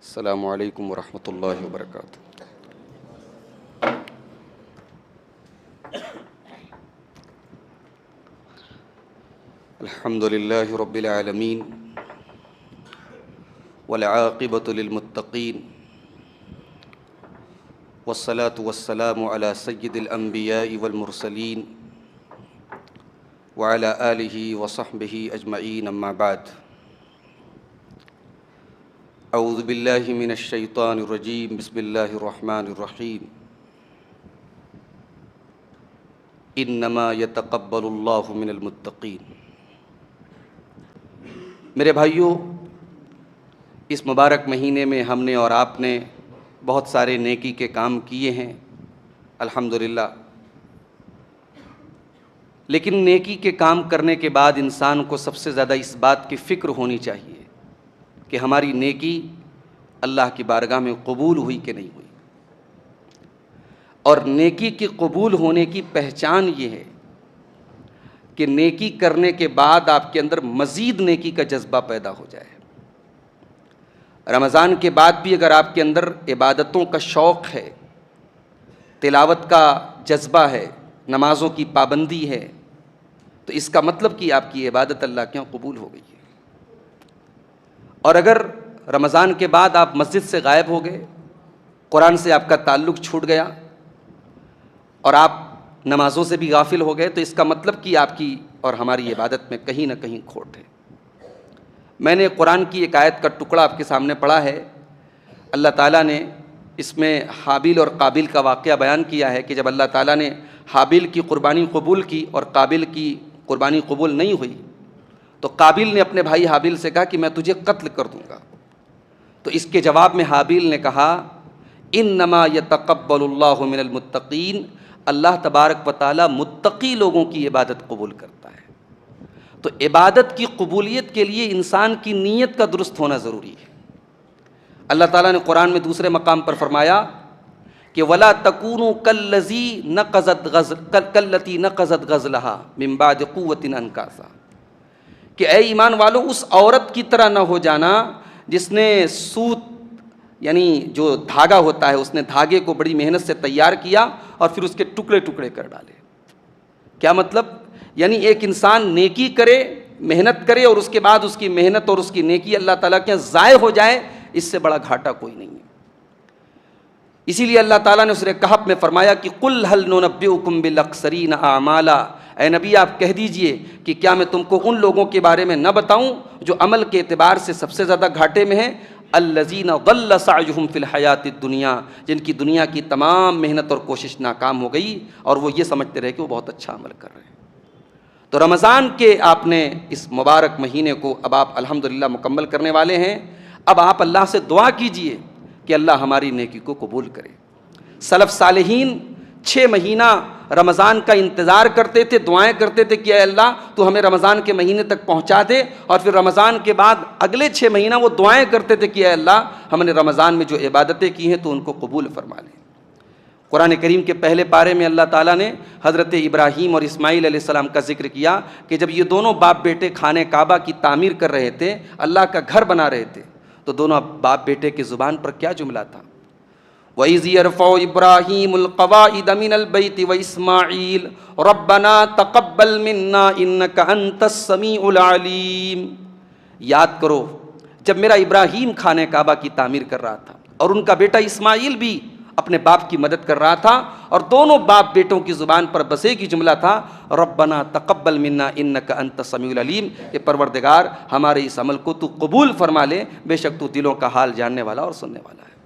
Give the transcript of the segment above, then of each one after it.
السلام علیکم ورحمۃ اللہ وبرکاتہ۔ الحمد للہ رب العالمین والعاقبۃ للمتقین والصلاة والسلام علی سید الانبیاء والمرسلین وعلی آلہ وصحبہ اجمعین، اما بعد۔ اعوذ باللہ من الشیطان الرجیم، بسم اللہ الرحمن الرحیم۔ انما یتقبل اللہ من المتقین۔ میرے بھائیوں، اس مبارک مہینے میں ہم نے اور آپ نے بہت سارے نیکی کے کام کیے ہیں الحمدللہ، لیکن نیکی کے کام کرنے کے بعد انسان کو سب سے زیادہ اس بات کی فکر ہونی چاہیے کہ ہماری نیکی اللہ کی بارگاہ میں قبول ہوئی کہ نہیں ہوئی۔ اور نیکی کی قبول ہونے کی پہچان یہ ہے کہ نیکی کرنے کے بعد آپ کے اندر مزید نیکی کا جذبہ پیدا ہو جائے۔ رمضان کے بعد بھی اگر آپ کے اندر عبادتوں کا شوق ہے، تلاوت کا جذبہ ہے، نمازوں کی پابندی ہے، تو اس کا مطلب کہ آپ کی عبادت اللہ کے یہاں قبول ہو گئی ہے۔ اور اگر رمضان کے بعد آپ مسجد سے غائب ہو گئے، قرآن سے آپ کا تعلق چھوٹ گیا اور آپ نمازوں سے بھی غافل ہو گئے، تو اس کا مطلب کہ آپ کی اور ہماری عبادت میں کہیں نہ کہیں کھوٹ ہے۔ میں نے قرآن کی ایک آیت کا ٹکڑا آپ کے سامنے پڑھا ہے۔ اللہ تعالیٰ نے اس میں حابیل اور قابیل کا واقعہ بیان کیا ہے کہ جب اللہ تعالیٰ نے حابیل کی قربانی قبول کی اور قابیل کی قربانی قبول نہیں ہوئی، تو قابیل نے اپنے بھائی حابیل سے کہا کہ میں تجھے قتل کر دوں گا۔ تو اس کے جواب میں حابیل نے کہا انما یتقبل اللہ من المتقین، اللہ تبارک و تعالیٰ متقی لوگوں کی عبادت قبول کرتا ہے۔ تو عبادت کی قبولیت کے لیے انسان کی نیت کا درست ہونا ضروری ہے۔ اللہ تعالیٰ نے قرآن میں دوسرے مقام پر فرمایا کہ وَلَا تَكُونُوا كَالَّتِي نَقَضَتْ غَزْلَهَا مِن بَعْدِ قُوَّةٍ أَنْكَاثًا، کہ اے ایمان والو اس عورت کی طرح نہ ہو جانا جس نے سوت یعنی جو دھاگا ہوتا ہے، اس نے دھاگے کو بڑی محنت سے تیار کیا اور پھر اس کے ٹکڑے ٹکڑے کر ڈالے۔ کیا مطلب؟ یعنی ایک انسان نیکی کرے، محنت کرے اور اس کے بعد اس کی محنت اور اس کی نیکی اللہ تعالیٰ کے ضائع ہو جائے، اس سے بڑا گھاٹا کوئی نہیں ہے۔ اسی لیے اللہ تعالیٰ نے سورہ کہف میں فرمایا کہ قُلْ هَلْ نُنَبِّئُكُم بِالْأَخْسَرِينَ أَعْمَالًا، اے نبی آپ کہہ دیجئے کہ کیا میں تم کو ان لوگوں کے بارے میں نہ بتاؤں جو عمل کے اعتبار سے سب سے زیادہ گھاٹے میں ہیں؟ الذین ضل سعیہم فی الحیات الدنیا، جن کی دنیا کی تمام محنت اور کوشش ناکام ہو گئی اور وہ یہ سمجھتے رہے کہ وہ بہت اچھا عمل کر رہے ہیں۔ تو رمضان کے آپ نے اس مبارک مہینے کو اب آپ الحمدللہ مکمل کرنے والے ہیں۔ اب آپ اللہ سے دعا کیجئے کہ اللہ ہماری نیکی کو قبول کرے۔ سلف صالحین 6 مہینہ رمضان کا انتظار کرتے تھے، دعائیں کرتے تھے کہ اے اللہ تو ہمیں رمضان کے مہینے تک پہنچا دے، اور پھر رمضان کے بعد اگلے 6 مہینہ وہ دعائیں کرتے تھے کہ اے اللہ ہم نے رمضان میں جو عبادتیں کی ہیں تو ان کو قبول فرما لے۔ قرآن کریم کے پہلے پارے میں اللہ تعالیٰ نے حضرت ابراہیم اور اسماعیل علیہ السلام کا ذکر کیا کہ جب یہ دونوں باپ بیٹے خانہ کعبہ کی تعمیر کر رہے تھے، اللہ کا گھر بنا رہے تھے، تو دونوں باپ بیٹے کی زبان پر کیا جملہ تھا؟ وَإِذْ يَرْفَعُ إِبْرَاهِيمُ الْقَوَاعِدَ مِنَ الْبَيْتِ وَإِسْمَاعِيلُ رَبَّنَا تَقَبَّلْ مِنَّا إِنَّكَ أَنْتَ السَّمِيعُ الْعَلِيمُ۔ یاد کرو جب میرا ابراہیم خانہ کعبہ کی تعمیر کر رہا تھا اور ان کا بیٹا اسماعیل بھی اپنے باپ کی مدد کر رہا تھا، اور دونوں باپ بیٹوں کی زبان پر بس ایک ہی جملہ تھا، ربنا تقبل منا انک انت السمیع العلیم، کہ پروردگار ہمارے اس عمل کو تو قبول فرما لے، بے شک تو دلوں کا حال جاننے والا اور سننے والا ہے۔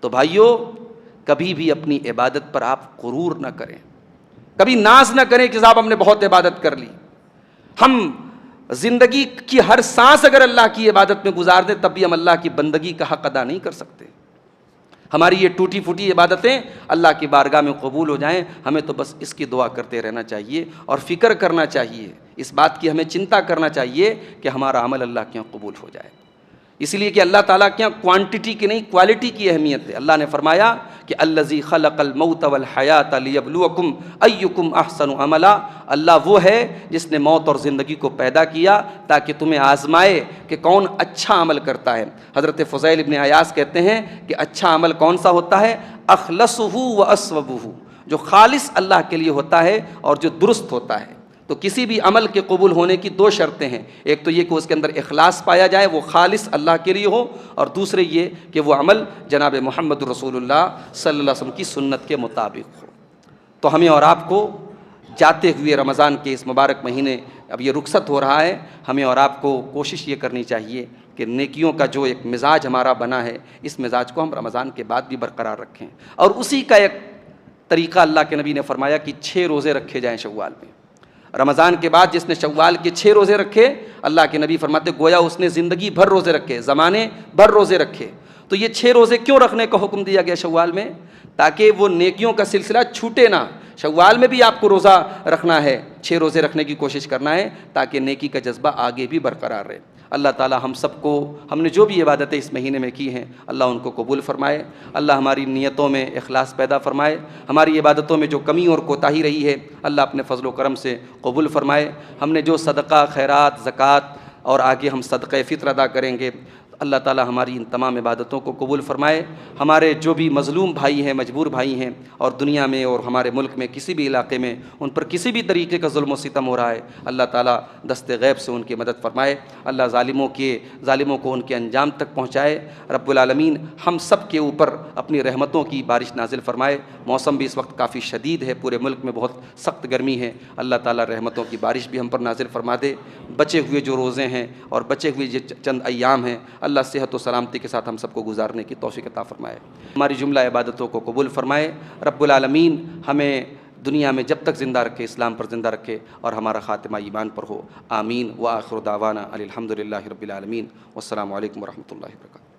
تو بھائیو، کبھی بھی اپنی عبادت پر آپ غرور نہ کریں، کبھی ناز نہ کریں کہ صاحب ہم نے بہت عبادت کر لی۔ ہم زندگی کی ہر سانس اگر اللہ کی عبادت میں گزار دیں تب بھی ہم اللہ کی بندگی کا حق ادا نہیں کر سکتے۔ ہماری یہ ٹوٹی پھوٹی عبادتیں اللہ کی بارگاہ میں قبول ہو جائیں، ہمیں تو بس اس کی دعا کرتے رہنا چاہیے اور فکر کرنا چاہیے، اس بات کی ہمیں چنتا کرنا چاہیے کہ ہمارا عمل اللہ کے یہاں قبول ہو جائے۔ اس لیے کہ اللہ تعالیٰ کے یہاں کوانٹٹی کی نہیں کوالٹی کی اہمیت ہے۔ اللہ نے فرمایا کہ الذی خلق الموت والحیات لیبلوکم ایکم احسن عملا، اللہ وہ ہے جس نے موت اور زندگی کو پیدا کیا تاکہ تمہیں آزمائے کہ کون اچھا عمل کرتا ہے۔ حضرت فضیل ابن عیاض کہتے ہیں کہ اچھا عمل کون سا ہوتا ہے؟ اخلصہ واصوبہ، جو خالص اللہ کے لیے ہوتا ہے اور جو درست ہوتا ہے۔ تو کسی بھی عمل کے قبول ہونے کی دو شرطیں ہیں، ایک تو یہ کہ اس کے اندر اخلاص پایا جائے، وہ خالص اللہ کے لیے ہو، اور دوسرے یہ کہ وہ عمل جناب محمد رسول اللہ صلی اللہ علیہ وسلم کی سنت کے مطابق ہو۔ تو ہمیں اور آپ کو جاتے ہوئے رمضان کے اس مبارک مہینے، اب یہ رخصت ہو رہا ہے، ہمیں اور آپ کو کوشش یہ کرنی چاہیے کہ نیکیوں کا جو ایک مزاج ہمارا بنا ہے، اس مزاج کو ہم رمضان کے بعد بھی برقرار رکھیں، اور اسی کا ایک طریقہ اللہ کے نبی نے فرمایا کہ 6 روزے رکھے جائیں شوال میں۔ رمضان کے بعد جس نے شوال کے 6 روزے رکھے، اللہ کے نبی فرماتے گویا اس نے زندگی بھر روزے رکھے، زمانے بھر روزے رکھے۔ تو یہ 6 روزے کیوں رکھنے کا حکم دیا گیا شوال میں؟ تاکہ وہ نیکیوں کا سلسلہ چھوٹے نہ۔ شوال میں بھی آپ کو روزہ رکھنا ہے، 6 روزے رکھنے کی کوشش کرنا ہے تاکہ نیکی کا جذبہ آگے بھی برقرار رہے۔ اللہ تعالی ہم سب کو، ہم نے جو بھی عبادتیں اس مہینے میں کی ہیں، اللہ ان کو قبول فرمائے۔ اللہ ہماری نیتوں میں اخلاص پیدا فرمائے، ہماری عبادتوں میں جو کمی اور کوتاہی رہی ہے اللہ اپنے فضل و کرم سے قبول فرمائے۔ ہم نے جو صدقہ، خیرات، زکوٰۃ اور آگے ہم صدقہ فطر ادا کریں گے، اللہ تعالی ہماری ان تمام عبادتوں کو قبول فرمائے۔ ہمارے جو بھی مظلوم بھائی ہیں، مجبور بھائی ہیں، اور دنیا میں اور ہمارے ملک میں کسی بھی علاقے میں ان پر کسی بھی طریقے کا ظلم و ستم ہو رہا ہے، اللہ تعالی دست غیب سے ان کی مدد فرمائے۔ اللہ ظالموں کو ان کے انجام تک پہنچائے۔ رب العالمین ہم سب کے اوپر اپنی رحمتوں کی بارش نازل فرمائے۔ موسم بھی اس وقت کافی شدید ہے، پورے ملک میں بہت سخت گرمی ہے، اللہ تعالی رحمتوں کی بارش بھی ہم پر نازل فرما دے۔ بچے ہوئے جو روزے ہیں اور بچے ہوئے جو چند ایام ہیں، اللہ صحت و سلامتی کے ساتھ ہم سب کو گزارنے کی توفیق عطا فرمائے، ہماری جملہ عبادتوں کو قبول فرمائے۔ رب العالمین ہمیں دنیا میں جب تک زندہ رکھے، اسلام پر زندہ رکھے، اور ہمارا خاتمہ ایمان پر ہو، آمین۔ وآخر دعوانا الحمد للہ رب العالمین، والسلام علیکم ورحمۃ اللہ وبرکاتہ۔